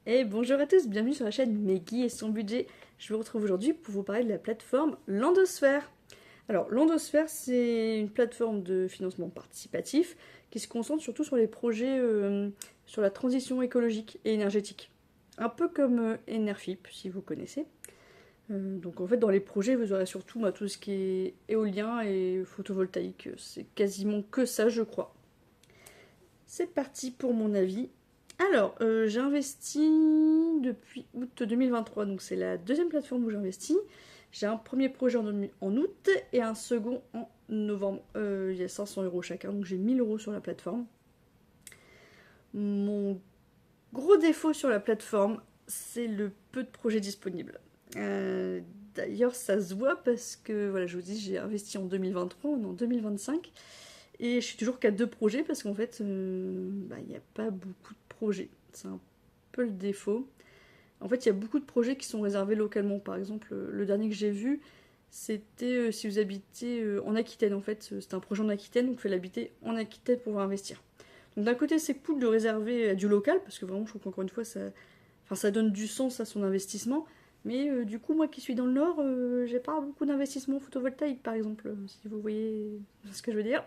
Et bonjour à tous, bienvenue sur la chaîne Meggy et son budget. Je vous retrouve aujourd'hui pour vous parler de la plateforme Landosphère. Alors, Landosphère, c'est une plateforme de financement participatif qui se concentre surtout sur les projets sur la transition écologique et énergétique. Un peu comme Enerfip, si vous connaissez. Donc en fait, dans les projets, vous aurez surtout tout ce qui est éolien et photovoltaïque. C'est quasiment que ça, je crois. C'est parti pour mon avis. Alors, j'ai investi depuis août 2023, donc c'est la deuxième plateforme où j'investis. J'ai un premier projet en août et un second en novembre. Il y a 500 € chacun, donc j'ai 1000 € sur la plateforme. Mon gros défaut sur la plateforme, c'est le peu de projets disponibles. D'ailleurs, ça se voit parce que, voilà, je vous dis, j'ai investi en 2023, on est en 2025. Et je suis toujours qu'à 2 projets parce qu'en fait, il n'y a pas beaucoup de projets. C'est un peu le défaut. En fait, il y a beaucoup de projets qui sont réservés localement. Par exemple, le dernier que j'ai vu, c'était si vous habitez en Aquitaine. En fait, c'était un projet en Aquitaine, donc il fallait habiter en Aquitaine pour pouvoir investir. Donc d'un côté, c'est cool de réserver à du local parce que vraiment, je trouve qu'encore une fois, ça donne du sens à son investissement. Mais du coup, moi qui suis dans le Nord, j'ai pas beaucoup d'investissement photovoltaïque, par exemple, si vous voyez ce que je veux dire.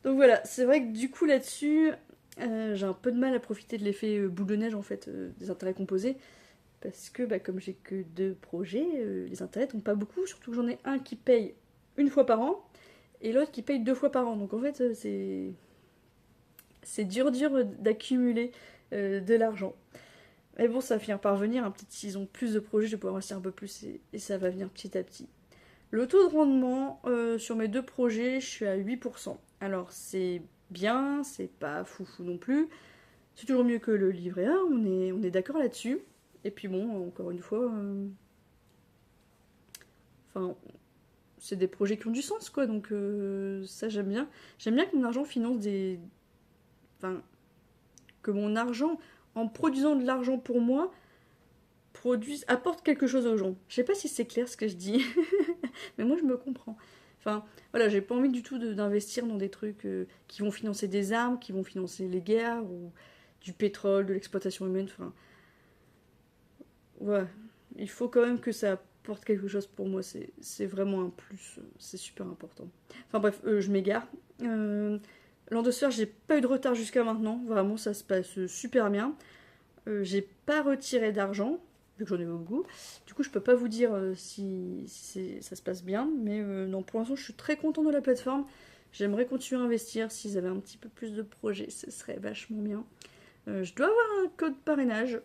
Donc voilà, c'est vrai que du coup là-dessus, j'ai un peu de mal à profiter de l'effet boule de neige en fait, des intérêts composés. Parce que comme j'ai que 2 projets, les intérêts tombent pas beaucoup, surtout que j'en ai un qui paye une fois par an et l'autre qui paye 2 fois par an. Donc en fait, c'est dur d'accumuler de l'argent. Mais bon, ça va finir par venir, hein. Peut-être s'ils ont plus de projets, je vais pouvoir investir un peu plus et ça va venir petit à petit. Le taux de rendement sur mes 2 projets, je suis à 8%. Alors c'est bien, c'est pas foufou non plus. C'est toujours mieux que le livret A, on est d'accord là-dessus. Et puis bon, encore une fois, enfin, c'est des projets qui ont du sens, quoi. Donc ça, j'aime bien. J'aime bien que mon argent finance des... Enfin, que mon argent, en produisant de l'argent pour moi, apporte quelque chose aux gens. Je sais pas si c'est clair ce que je dis, mais moi je me comprends. Enfin, voilà, j'ai pas envie du tout d'investir dans des trucs qui vont financer des armes, qui vont financer les guerres, ou du pétrole, de l'exploitation humaine. Enfin, ouais, il faut quand même que ça apporte quelque chose pour moi. C'est vraiment un plus, c'est super important. Enfin bref, je m'égare. L'endosphère, j'ai pas eu de retard jusqu'à maintenant. Vraiment, ça se passe super bien. J'ai pas retiré d'argent, vu que j'en ai beaucoup. Du coup, je peux pas vous dire si ça se passe bien, mais non, pour l'instant, je suis très content de la plateforme. J'aimerais continuer à investir. S'ils avaient un petit peu plus de projets, ce serait vachement bien. Je dois avoir un code parrainage.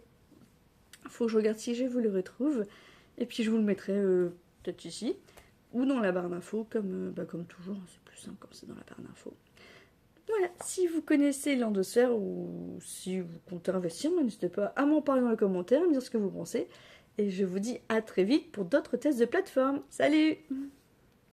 Faut que je regarde si je vous le retrouve. Et puis, je vous le mettrai peut-être ici, ou dans la barre d'infos, comme toujours. C'est plus simple comme c'est dans la barre d'infos. Voilà, si vous connaissez l'endosphère ou si vous comptez investir, n'hésitez pas à m'en parler dans les commentaires, à me dire ce que vous pensez. Et je vous dis à très vite pour d'autres tests de plateforme. Salut!